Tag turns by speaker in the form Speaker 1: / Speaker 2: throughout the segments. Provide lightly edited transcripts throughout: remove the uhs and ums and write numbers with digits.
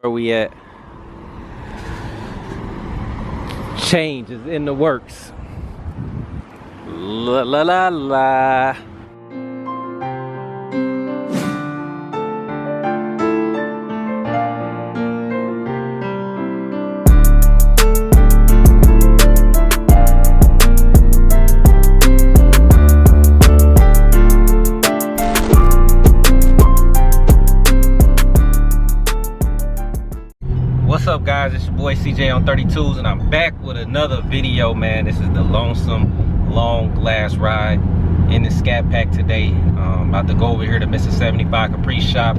Speaker 1: Where we at? Change is in the works. La la la la. What's up, guys? It's your boy CJ on 32s, and I'm back with another video, man. This is the lonesome long glass ride in the Scatpack today. About to go over here to Mr. 75 Capri Shop.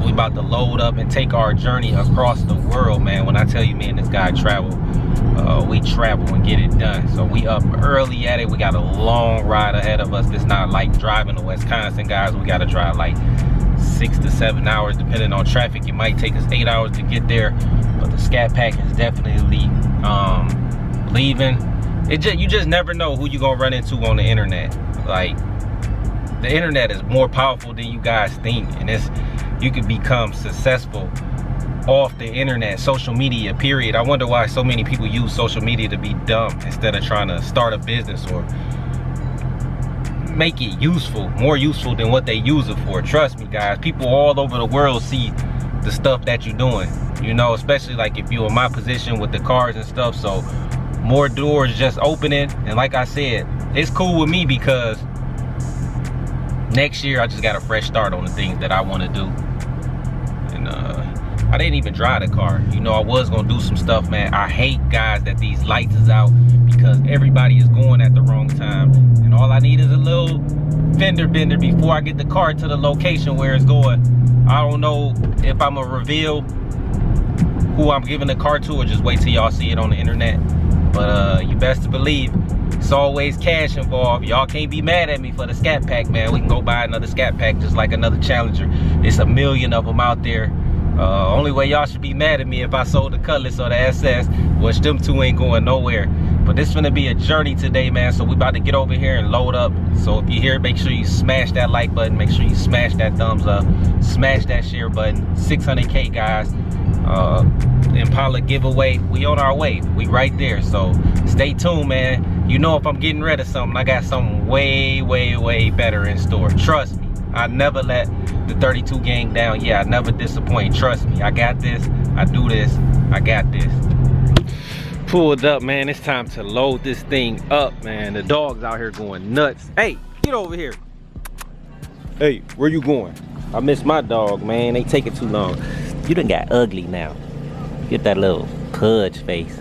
Speaker 1: We about to load up and take our journey across the world, man. When I tell you, me and this guy travel, we travel and get it done. So we up early at it. We got a long ride ahead of us. It's not like driving to Wisconsin, guys. We got to drive like 6 to 7 hours depending on traffic. It might take us 8 hours to get there, but the Scatpack is definitely leaving. You just never know who you're gonna run into on the internet. Like, the internet is more powerful than you guys think, and you could become successful off the internet, social media, period. I wonder why so many people use social media to be dumb instead of trying to start a business or make it useful, more useful than what they use it for. Trust me, guys, people all over the world see the stuff that you're doing, you know, especially like if you're in my position with the cars and stuff. So more doors just opening, and like I said, it's cool with me because next year I just got a fresh start on the things that I want to do. And I didn't even drive the car, you know. I was gonna do some stuff, man. I hate, guys, that these lights is out because everybody is going at the wrong time, and all I need is a little fender bender before I get the car to the location where it's going. I don't know if I'm gonna reveal who I'm giving the car to or just wait till y'all see it on the internet, but you best to believe it's always cash involved. Y'all can't be mad at me for the Scatpack, man. We can go buy another Scatpack just like another Challenger. It's a million of them out there. Only way y'all should be mad at me if I sold the Cutlass or the SS, which them two ain't going nowhere. But this is gonna be a journey today, man. So we about to get over here and load up. So if you're here, make sure you smash that like button, make sure you smash that thumbs up, smash that share button. 600K, guys. Impala giveaway, we on our way, we right there. So stay tuned, man. You know, if I'm getting rid of something, I got something way better in store. Trust me, I never let the 32 gang down. Yeah, I never disappoint. Trust me, I got this, I do this, I got this. Pulled up, man. It's time to load this thing up, man. The dog's out here going nuts. Hey, get over here. Hey, where you going? I miss my dog, man. They taking too long. You done got ugly now. Get that little pudge face,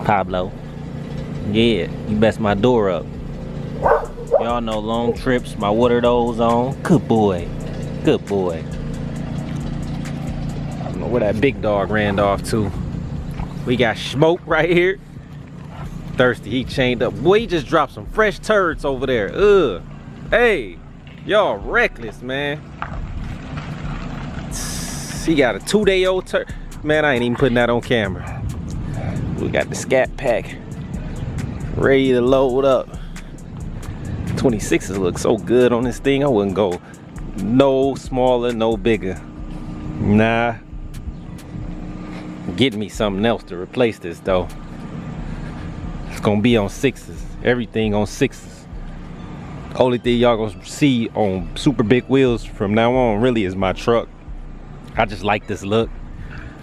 Speaker 1: Pablo. Yeah, you messed my door up. Y'all know long trips, my what are those on? Good boy, good boy. I don't know where that big dog ran off to. We got Smoke right here. Thirsty, he chained up. Boy, he just dropped some fresh turds over there. Ugh. Hey, y'all reckless, man. He got a 2-day-old turd. Man, I ain't even putting that on camera. We got the Scatpack ready to load up. 26s look so good on this thing. I wouldn't go no smaller, no bigger. Nah. Get me something else to replace this, though. It's gonna be on 6s. Everything on 6s. Only thing y'all gonna see on super big wheels from now on really is my truck. I just like this look.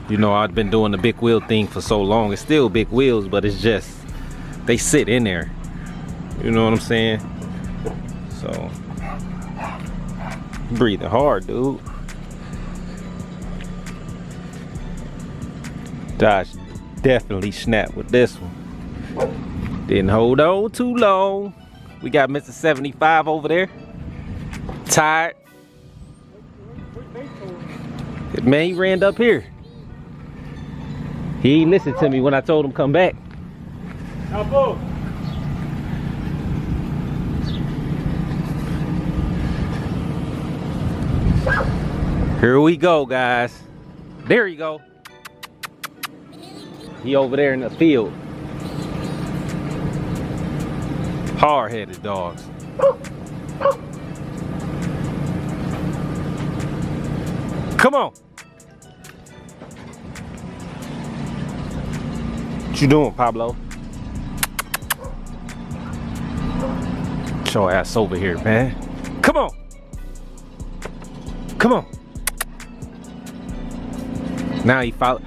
Speaker 1: You know, I've been doing the big wheel thing for so long. It's still big wheels, but it's just, they sit in there. You know what I'm saying? So, breathing hard, dude. Josh definitely snapped with this one. Didn't hold on too long. We got Mr. 75 over there. Tired. Man, he ran up here. He ain't listened to me when I told him come back. Here we go, guys. There you go. He over there in the field. Hard-headed dogs. Come on. What you doing, Pablo? Get your ass over here, man. Come on. Come on. Now he followed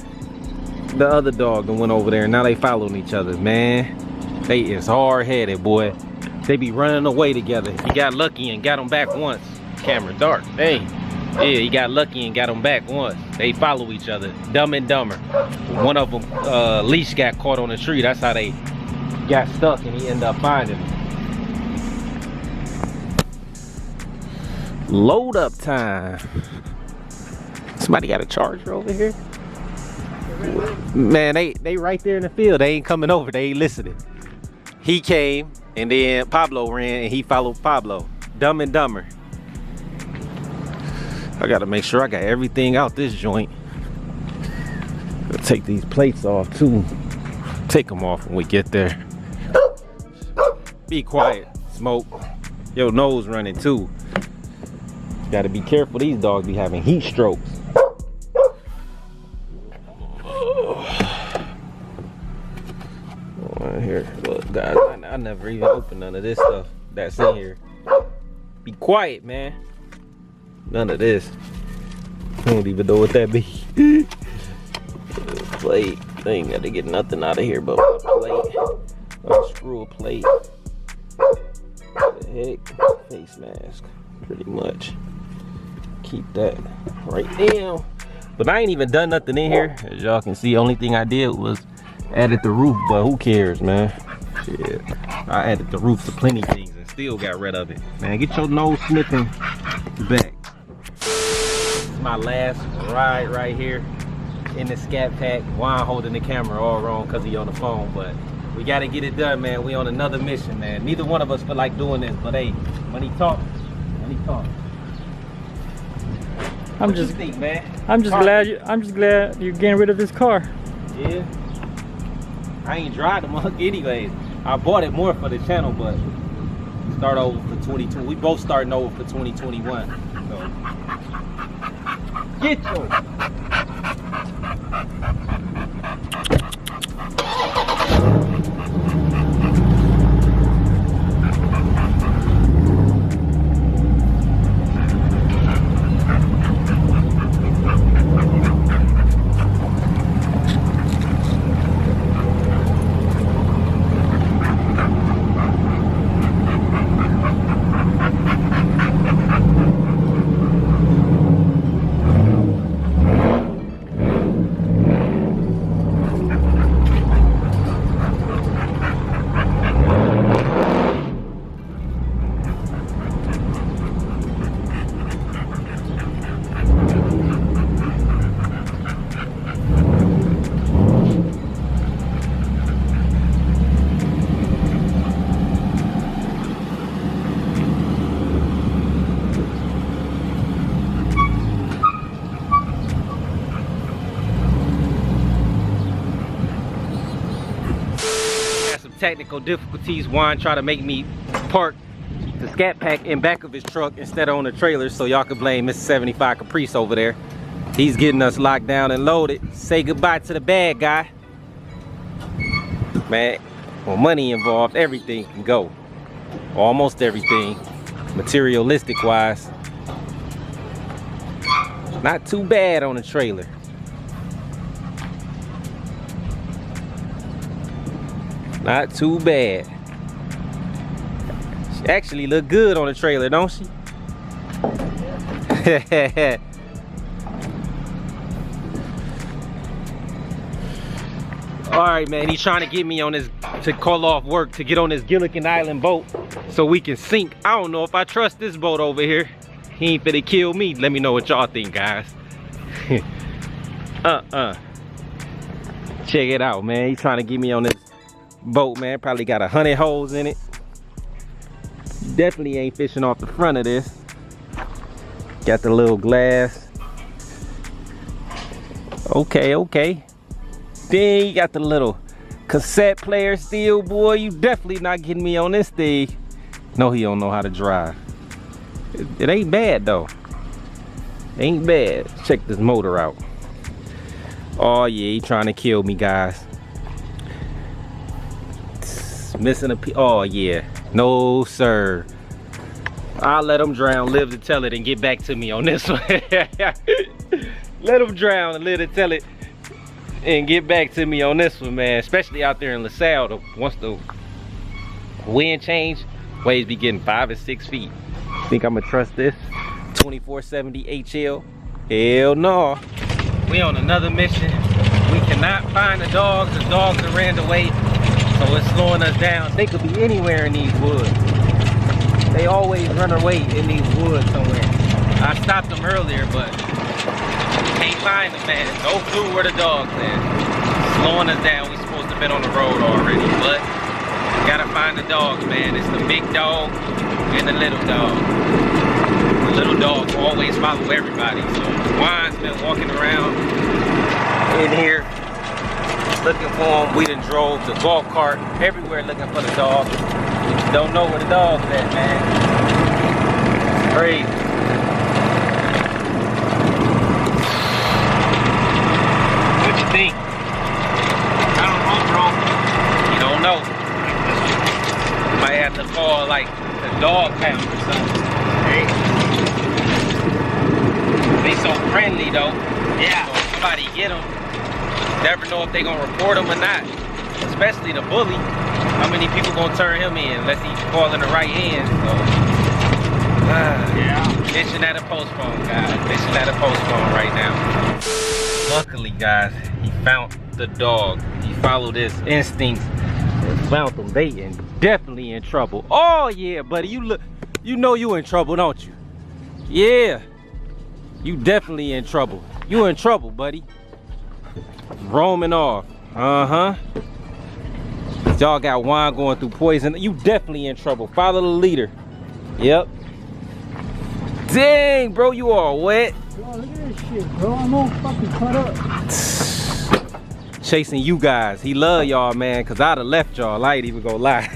Speaker 1: the other dog and went over there, and now they following each other, man. They is hard-headed, boy. They be running away together. He got lucky and got him back once. Camera dark. Hey. Yeah, he got lucky and got him back once. They follow each other. Dumb and Dumber. One of them leash got caught on a tree. That's how they got stuck, and he ended up finding him. Load up time. Somebody got a charger over here? Man, they right there in the field. They ain't coming over. They ain't listening. He came, and then Pablo ran, and he followed Pablo. Dumb and Dumber. I gotta make sure I got everything out this joint. I'll take these plates off too. Take them off when we get there. Be quiet, Smoke. Your nose running too. Gotta be careful, these dogs be having heat strokes. Here, look guys, I never even opened none of this stuff that's in here. Be quiet, man. None of this. I don't even know what that be. Plate. I ain't got to get nothing out of here but a plate. Unscrew a plate. What the heck? Face mask. Pretty much. Keep that right there. But I ain't even done nothing in here. As y'all can see, only thing I did was added the roof, but who cares, man? Shit. I added the roof to plenty of things and still got rid of it. Man, get your nose sniffing back. My last ride right here in the Scatpack. Juan holding the camera all wrong because he on the phone, but we got to get it done, man. We on another mission, man. Neither one of us feel like doing this, but hey, money talk. Money talk.
Speaker 2: I'm just glad you're getting rid of this car.
Speaker 1: Yeah. I ain't drive the mug anyways. I bought it more for the channel, but start over for 2020. We both starting over for 2021. So get your technical difficulties. Juan tried to make me park the Scatpack in back of his truck instead of on the trailer, so y'all could blame Mr. 75 Caprice over there. He's getting us locked down and loaded. Say goodbye to the bad guy. Man, when money involved, everything can go. Almost everything, materialistic wise. Not too bad on the trailer. Not too bad. She actually look good on the trailer, don't she? All right, man, he's trying to get me on this, to call off work to get on this Gilligan Island boat so we can sink. I don't know if I trust this boat over here. He ain't finna kill me. Let me know what y'all think, guys. Check it out, man. He's trying to get me on this boat, man. Probably got 100 holes in it. Definitely ain't fishing off the front of this. Got the little glass. Okay. Then you got the little cassette player still, boy. You definitely not getting me on this thing. No, he don't know how to drive. It ain't bad though. Ain't bad. Check this motor out. Oh yeah, he trying to kill me, guys. Missing a piece. Oh yeah, no sir. I'll let them drown, live to tell it, and get back to me on this one. Let them drown and live to tell it, and get back to me on this one, man. Especially out there in LaSalle, once the wind change, waves be getting 5 and 6 feet. Think I'm gonna trust this 2470 HL? Hell no. We on another mission. We cannot find the dogs. The dogs have ran away, so it's slowing us down. They could be anywhere in these woods. They always run away in these woods somewhere. I stopped them earlier, but can't find them, man. No clue where the dogs at. Slowing us down. We supposed to have been on the road already, but gotta find the dogs, man. It's the big dog and the little dog. The little dog always follow everybody. So Juan's been walking around in here looking for him. We done drove the golf cart everywhere looking for the dog. Don't know where the dog's at, man. It's crazy. What you think? I don't know, bro. You don't know. Might have to call like the dog pound or something. Hey. They so friendly though. Yeah. So if somebody get them, never know if they gonna report them or not. Especially the bully. How many people gonna turn him in unless he's calling the right hand? So, yeah. Mission at a postpone, guys. Mission at a postpone right now. Luckily, guys, he found the dog. He followed his instincts and found them. They definitely in trouble. Oh yeah, buddy, you know you in trouble, don't you? Yeah, you definitely in trouble. You in trouble, buddy. Roaming off. Y'all got wine going through poison. You definitely in trouble. Follow the leader. Yep. Dang, bro, you all wet.
Speaker 2: Bro, look at this shit, bro. I'm all fucking cut up.
Speaker 1: Chasing you guys. He love y'all, man, because I'd have left y'all. I ain't even gonna lie.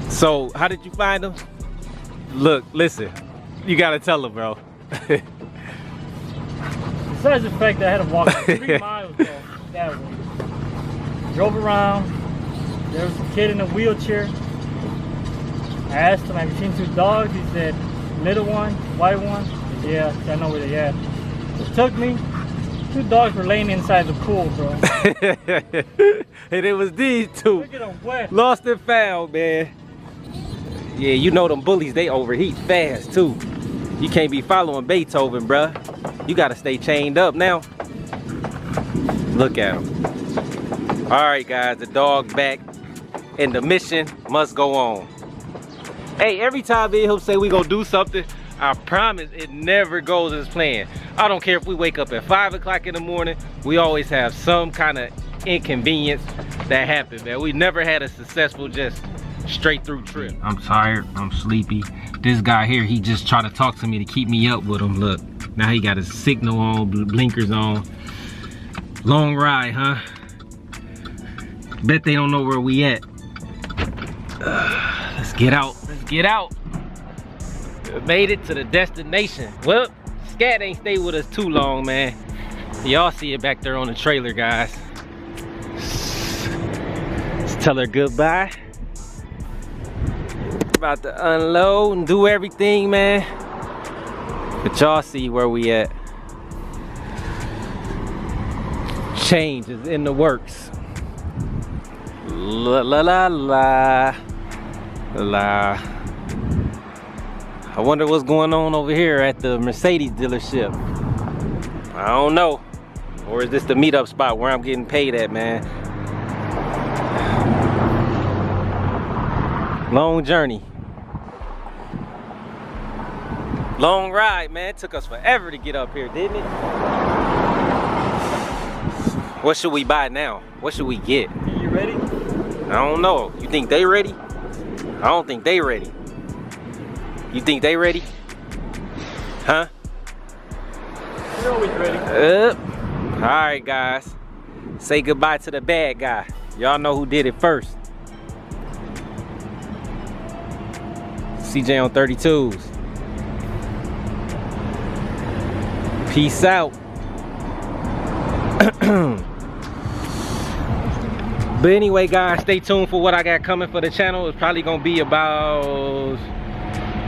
Speaker 1: So, how did you find him? Look, listen. You gotta tell him, bro.
Speaker 2: Besides the fact that I had to walk 3 miles, bro, that way. Drove around. There was a kid in a wheelchair. I asked him, have you seen 2 dogs? He said, middle one, white one. I said, yeah, I know where they at. It took me. 2 dogs were laying inside the pool, bro.
Speaker 1: And it was these 2.
Speaker 2: Look at them wet.
Speaker 1: Lost and found, man. Yeah, you know them bullies, they overheat fast too. You can't be following Beethoven, bruh. You gotta stay chained up now. Look at him. All right, guys, the dog back, and the mission must go on. Hey, every time me and him say we gonna do something, I promise it never goes as planned. I don't care if we wake up at 5 o'clock in the morning, we always have some kind of inconvenience that happens, man. We never had a successful just straight through trip. I'm tired, I'm sleepy. This guy here, he just tried to talk to me to keep me up with him. Look, now he got his signal on, blinkers on. Long ride, huh? Bet they don't know where we at. Let's get out, let's get out. Made it to the destination. Well, Scat ain't stayed with us too long, man. Y'all see it back there on the trailer, guys. Let's tell her goodbye. About to unload and do everything, man. But y'all see where we at. Change is in the works. La la la la la. I wonder what's going on over here at the Mercedes dealership. I don't know. Or is this the meetup spot where I'm getting paid at, man? Long journey. Long ride, man. It took us forever to get up here, didn't it? What should we buy now? What should we get?
Speaker 2: Are you ready?
Speaker 1: I don't know. You think they ready? I don't think they ready. You think they ready? Huh?
Speaker 2: You're always ready.
Speaker 1: Alright, guys. Say goodbye to the bad guy. Y'all know who did it first. CJ on 32s. Peace out. But anyway, guys, stay tuned for what I got coming for the channel. It's probably gonna be about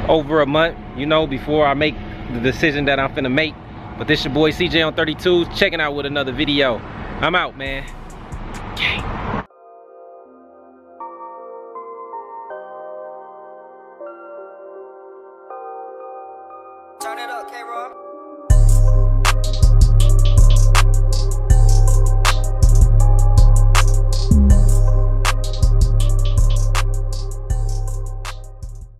Speaker 1: over a month, you know, before I make the decision that I'm finna make. But this your boy CJ on 32s, checking out with another video. I'm out, man. Okay.
Speaker 3: Turn it up, K-Rock.